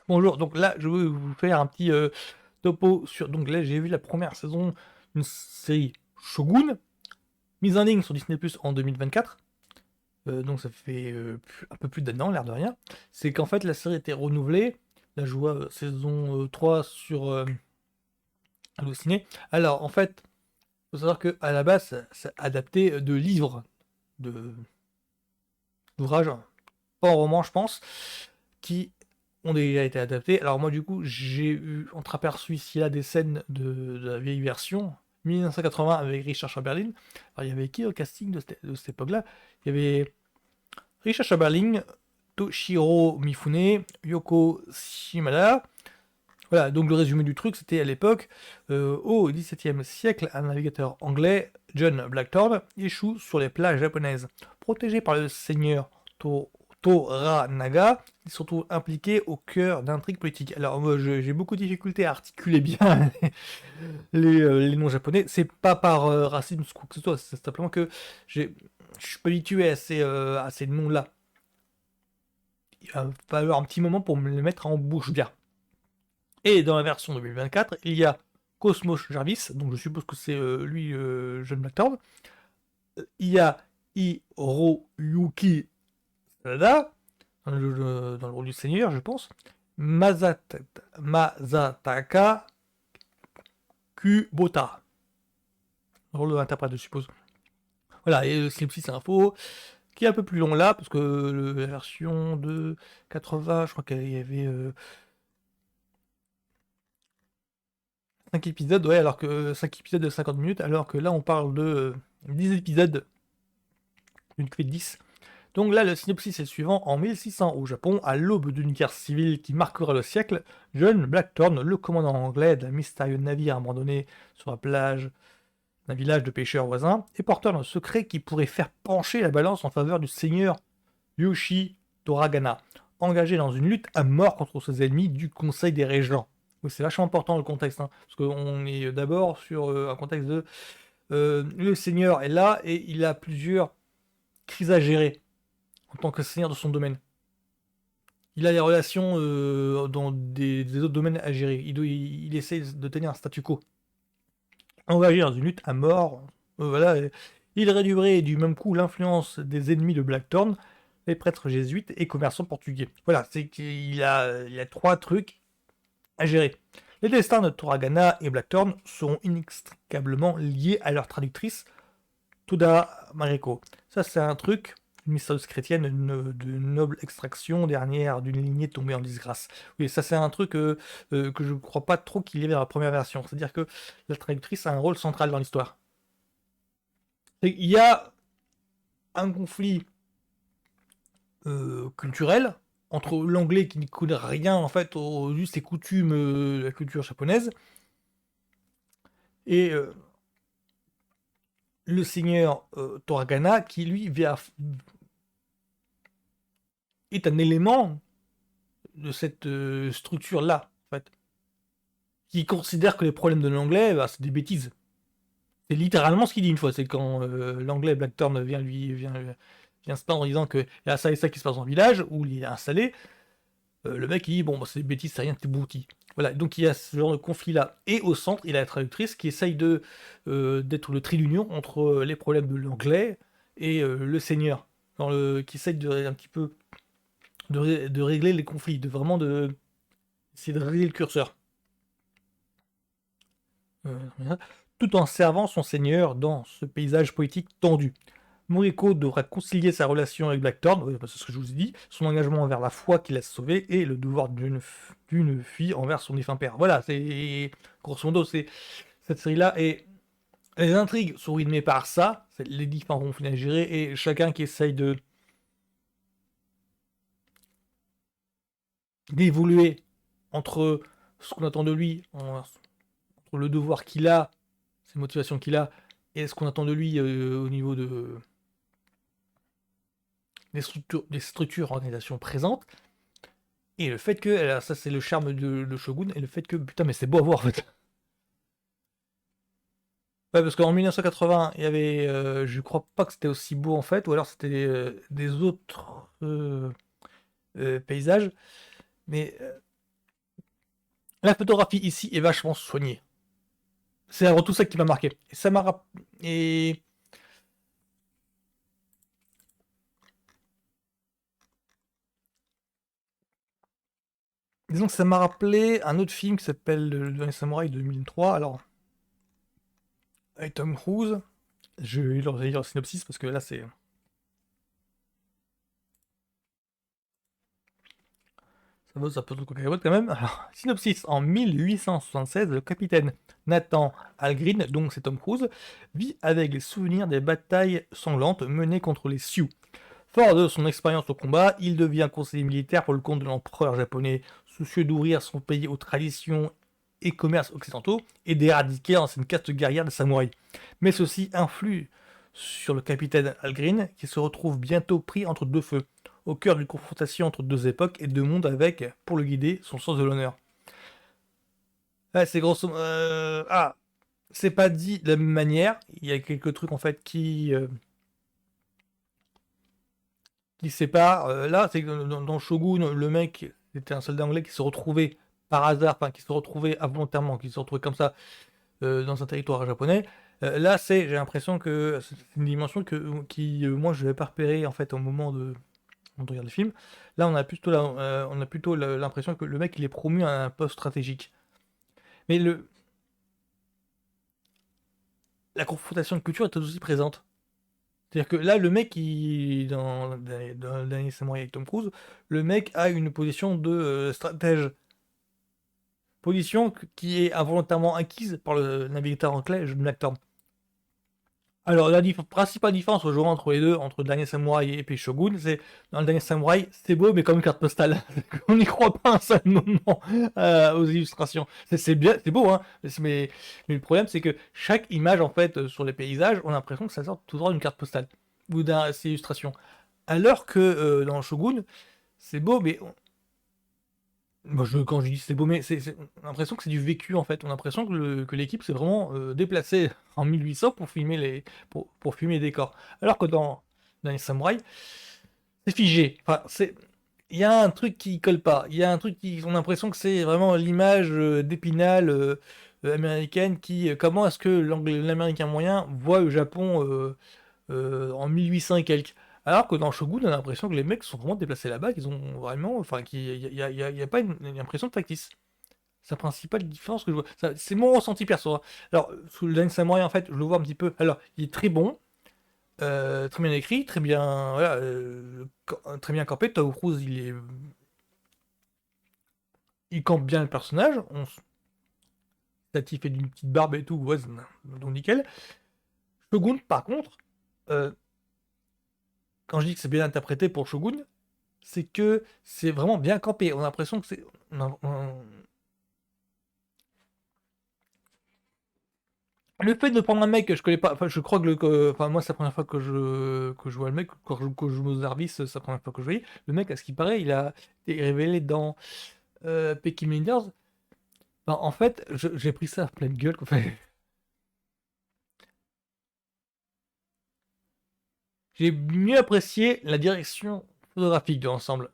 Bonjour, donc là je vais vous faire un petit topo sur... Donc là j'ai vu la première saison d'une série Shogun, mise en ligne sur Disney Plus en 2024, donc ça fait un peu plus d'un an, l'air de rien. C'est qu'en fait la série a été renouvelée, là je vois saison 3 sur Allociné. Alors en fait, faut savoir que à la base ça adapté de livres, de d'ouvrages, pas en roman je pense, qui ont déjà été adaptés. Alors moi du coup j'ai eu entreaperçu ici là des scènes de la vieille version 1980 avec Richard Chamberlain. Alors il y avait qui au casting de cette époque-là? Il y avait Richard Chamberlain, Toshiro Mifune, Yoko Shimada. Voilà, donc le résumé du truc, c'était à l'époque, au XVIIe siècle, un navigateur anglais, John Blackthorne, échoue sur les plages japonaises. Protégé par le seigneur Toranaga, il se retrouve impliqué au cœur d'intrigues politiques. Alors moi, j'ai beaucoup de difficultés à articuler bien les noms japonais. C'est pas par racisme ou quoi que ce soit, c'est simplement que je suis pas habitué à ces noms-là. Il va falloir un petit moment pour me les mettre en bouche bien. Et dans la version 2024, il y a Cosmos Jarvis, donc je suppose que c'est lui, John Blackthorne. Il y a Hiroyuki Sanada, dans le rôle du Seigneur, je pense. Masataka Kubota, le rôle de l'interprète, je suppose. Voilà, et le synopsis info, qui est un peu plus long là, parce que la version de 80, je crois qu'il y avait 5 épisodes, ouais, alors que 5 épisodes de 50 minutes, alors que là on parle de 10 épisodes d'une clé de 10. Donc là, le synopsis est le suivant. En 1600, au Japon, à l'aube d'une guerre civile qui marquera le siècle, John Blackthorne, le commandant anglais d'un mystérieux navire abandonné sur la plage d'un village de pêcheurs voisins, est porteur d'un secret qui pourrait faire pencher la balance en faveur du seigneur Yoshi Toragana, engagé dans une lutte à mort contre ses ennemis du Conseil des Régents. Oui, c'est vachement important le contexte, hein, parce qu'on est d'abord sur un contexte de... le seigneur est là et il a plusieurs crises à gérer en tant que seigneur de son domaine. Il a des relations dans des autres domaines à gérer. Il essaie de tenir un statu quo. Engagé dans une lutte à mort, voilà, il réduirait du même coup l'influence des ennemis de Blackthorn, les prêtres jésuites et commerçants portugais. Voilà, c'est qu'il a trois trucs à gérer. Les destins de Toragana et Blackthorn seront inextricablement liés à leur traductrice, Toda Mariko. Ça, c'est un truc, une mystérieuse chrétienne de noble extraction, dernière d'une lignée tombée en disgrâce. Oui, ça, c'est un truc que je ne crois pas trop qu'il y avait dans la première version. C'est-à-dire que la traductrice a un rôle central dans l'histoire. Il y a un conflit culturel entre l'anglais qui ne connaît rien en fait aux us et coutumes de la culture japonaise et le seigneur Toragana qui lui est un élément de cette structure-là, en fait, qui considère que les problèmes de l'anglais, bah, c'est des bêtises. C'est littéralement ce qu'il dit une fois, c'est quand l'anglais Blackthorn vient se plaindre en disant qu'il y a ça et ça qui se passe dans le village, où il est installé, le mec il dit bon bah, c'est des bêtises, c'est rien, t'es bouti. Voilà, donc il y a ce genre de conflit-là. Et au centre, il a la traductrice qui essaye d'être le trait d'union entre les problèmes de l'anglais et le seigneur, qui essaye un petit peu de régler les conflits, de vraiment essayer de régler le curseur. Euh, Tout en servant son seigneur dans ce paysage poétique tendu. Moriko devra concilier sa relation avec Blackthorn, oui, c'est ce que je vous ai dit, son engagement envers la foi qui l'a sauvé et le devoir d'une fille envers son défunt père. Voilà, c'est grosso modo, c'est cette série-là. Et les intrigues sont rythmées par ça, c'est les différents conflits à gérer et chacun qui essaye d'évoluer entre ce qu'on attend de lui, entre le devoir qu'il a, ses motivations qu'il a, et ce qu'on attend de lui au niveau des structures organisation présentes. Et le fait que, alors ça c'est le charme de Shogun, et le fait que, putain mais c'est beau à voir en fait. Ouais, parce qu'en 1980, il y avait, je crois pas que c'était aussi beau en fait, ou alors c'était des autres paysages, mais La photographie ici est vachement soignée. C'est avant tout ça qui m'a marqué. Et ça m'a et disons que ça m'a rappelé un autre film qui s'appelle Le Dernier Samouraï de 2003. Alors, avec Tom Cruise, je vais leur lire le synopsis parce que là c'est. Ça vaut un peu de cacahuète quand même. Alors, synopsis. En 1876, le capitaine Nathan Algren, donc c'est Tom Cruise, vit avec les souvenirs des batailles sanglantes menées contre les Sioux. Fort de son expérience au combat, il devient conseiller militaire pour le compte de l'empereur japonais, soucieux d'ouvrir son pays aux traditions et commerces occidentaux et d'éradiquer l'ancienne caste guerrière des samouraïs. Mais ceci influe sur le capitaine Algren, qui se retrouve bientôt pris entre deux feux, au cœur d'une confrontation entre deux époques et deux mondes avec, pour le guider, son sens de l'honneur. Ouais, c'est grosso c'est pas dit de la même manière. Il y a quelques trucs en fait qui séparent. Là, c'est que dans Shogun, le mec, c'était un soldat anglais qui se retrouvait par hasard, enfin qui se retrouvait involontairement, qui se retrouvait comme ça dans un territoire japonais. Là, j'ai l'impression que c'est une dimension moi, je n'avais pas repéré en fait au moment on regarde le film. Là, on a plutôt l'impression que le mec, il est promu à un poste stratégique. Mais la confrontation de culture est aussi présente. C'est-à-dire que là, le mec, dans le dernier Samouraï avec Tom Cruise, le mec a une position de stratège. Position qui est involontairement acquise par le navigateur anglais Jack Thorne. Alors, la principale différence aujourd'hui entre les deux, entre le dernier Samouraï et puis Shogun, c'est dans le dernier Samouraï, c'est beau, mais comme une carte postale. On n'y croit pas un seul moment aux illustrations. C'est bien, c'est beau, hein. Mais le problème, c'est que chaque image, en fait, sur les paysages, on a l'impression que ça sort tout droit d'une carte postale ou d'une illustration. Alors que dans Shogun, c'est beau, mais moi, quand je dis c'est beau, mais on a l'impression que c'est du vécu en fait. On a l'impression que l'équipe s'est vraiment déplacée en 1800 pour filmer pour filmer les décors. Alors que dans les samouraïs, c'est figé. Enfin, il y a un truc qui colle pas. Il y a un truc qui, on a l'impression que c'est vraiment l'image d'Épinal américaine comment est-ce que l'américain moyen voit le Japon en 1800 et quelques. Alors que dans Shogun, on a l'impression que les mecs sont vraiment déplacés là-bas, qu'ils ont vraiment. Enfin, y a pas une impression de factice. C'est la principale différence que je vois. C'est mon ressenti perso, hein. Alors, sous le Dernier Samurai, en fait, je le vois un petit peu. Alors, il est très bon, très bien écrit, très bien, voilà, très bien campé. Tom Cruise, il campe bien le personnage. Fait d'une petite barbe et tout, ouais, donc nickel. Shogun, par contre, euh, quand je dis que c'est bien interprété pour Shogun, c'est que c'est vraiment bien campé. On a l'impression que c'est. Le fait de prendre un mec que je connais pas, enfin je crois enfin moi c'est la première fois que je vois le mec, quand je joue aux Zarvis, c'est la première fois que je voyais. Le mec, à ce qui paraît, il a été révélé dans Peaky Blinders. Enfin, en fait, j'ai pris ça à pleine gueule. J'ai mieux apprécié la direction photographique de l'ensemble.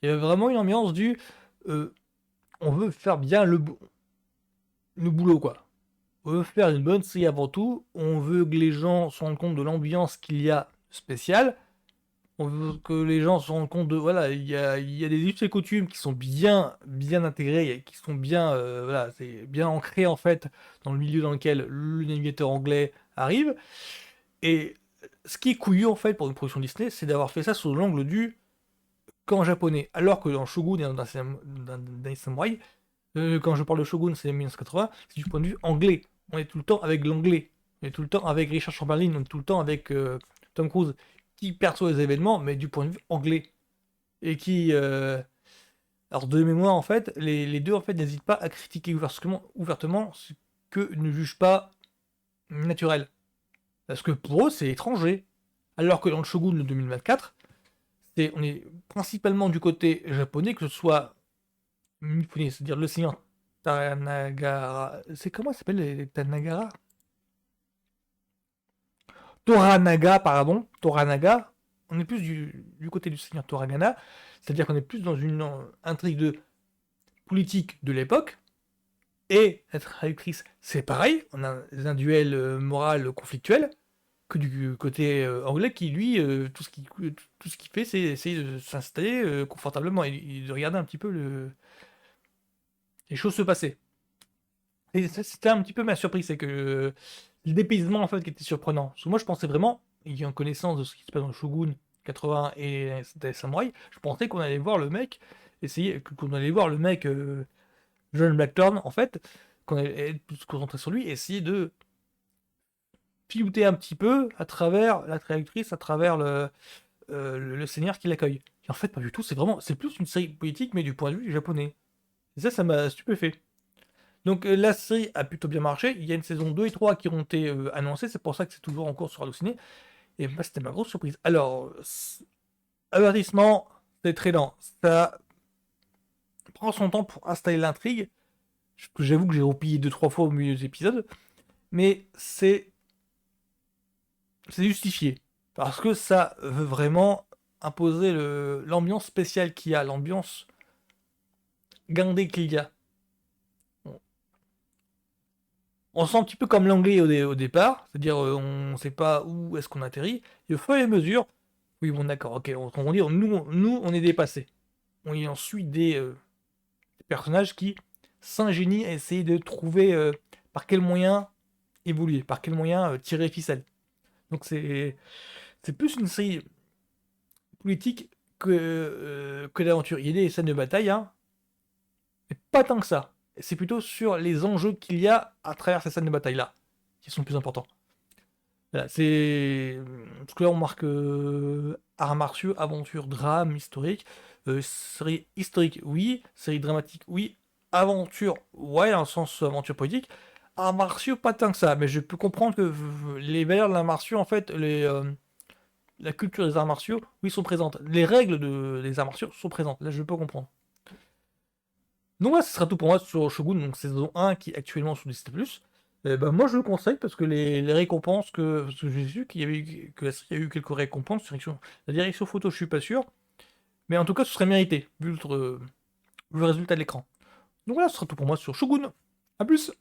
Il y avait vraiment une ambiance euh, on veut faire bien le boulot, quoi. On veut faire une bonne série avant tout. On veut que les gens se rendent compte de l'ambiance qu'il y a spéciale. On veut que les gens se rendent compte de voilà, il y a des us et coutumes qui sont bien intégrés, et qui sont bien voilà, c'est bien ancré en fait dans le milieu dans lequel le navigateur anglais arrive. Et ce qui est couillu en fait pour une production Disney, c'est d'avoir fait ça sous l'angle du camp japonais, alors que dans Shogun et dans Samurai, quand je parle de Shogun, c'est 1980, c'est du point de vue anglais. On est tout le temps avec l'anglais. On est tout le temps avec Richard Chamberlain, on est tout le temps avec Tom Cruise, qui perçoit les événements, mais du point de vue anglais. Et alors de mémoire, en fait, les deux en fait n'hésitent pas à critiquer ouvertement ce que ne jugent pas naturel. Parce que pour eux, c'est étranger. Alors que dans le Shogun de 2024, on est principalement du côté japonais, que ce soit Mifune, c'est-à-dire le seigneur Tanagara. C'est comment ça s'appelle les Tanagara? Toranaga, pardon. Toranaga. On est plus du côté du seigneur Toragana. C'est-à-dire qu'on est plus dans une intrigue de politique de l'époque. et la traductrice, c'est pareil, on a un duel moral conflictuel, que du côté anglais qui, lui, tout ce qu'il fait, c'est essayer de s'installer confortablement et de regarder un petit peu les choses se passer. Et ça, c'était un petit peu ma surprise, c'est que le dépaysement, en fait, qui était surprenant. Parce que moi, je pensais vraiment, ayant connaissance de ce qui se passe dans Shogun 80 et des Samouraïs, je pensais qu'on allait voir le mec qu'on allait voir le mec John Blackthorne, en fait, qu'on allait être plus concentré sur lui, et essayer de pilouter un petit peu à travers la traductrice, à travers le seigneur qui l'accueille. Et en fait, pas du tout, c'est plus une série politique, mais du point de vue japonais. Et ça m'a stupéfait. Donc la série a plutôt bien marché. Il y a une saison 2 et 3 qui ont été annoncées. C'est pour ça que c'est toujours en cours sur Allociné. Et moi, c'était ma grosse surprise. Alors, avertissement, c'est très lent. Ça prend son temps pour installer l'intrigue. J'avoue que j'ai replié 2-3 fois au milieu des épisodes. Mais c'est justifié. Parce que ça veut vraiment imposer l'ambiance spéciale qu'il y a, l'ambiance guindée qu'il y a. On sent un petit peu comme l'anglais au départ, c'est-à-dire on sait pas où est-ce qu'on atterrit, et au fur et à mesure, oui bon d'accord, ok, on dit, nous on est dépassé. On y ensuite des personnages qui s'ingénient à essayer de trouver par quel moyen évoluer, par quel moyen tirer ficelle. Donc c'est plus une série politique que d'aventure. Il y a des scènes de bataille, hein, mais pas tant que ça. C'est plutôt sur les enjeux qu'il y a à travers ces scènes de bataille-là, qui sont plus importants. Voilà, c'est. Parce que là, on marque arts martiaux, aventure, drame, historique. Série historique, oui. Série dramatique, oui. Aventure, ouais, dans le sens aventure politique. Arts martiaux, pas tant que ça. Mais je peux comprendre que les valeurs de l'art martiaux, en fait, la culture des arts martiaux, oui, sont présentes. Les règles des arts martiaux sont présentes. Là, je peux comprendre. Donc voilà, ce sera tout pour moi sur Shogun, donc saison 1 qui est actuellement sur Disney+. Bah, moi je le conseille parce que les récompenses parce que j'ai vu que la série a eu quelques récompenses la direction photo je suis pas sûr, mais en tout cas ce serait mérité vu le résultat de l'écran. Donc voilà, ce sera tout pour moi sur Shogun. A plus.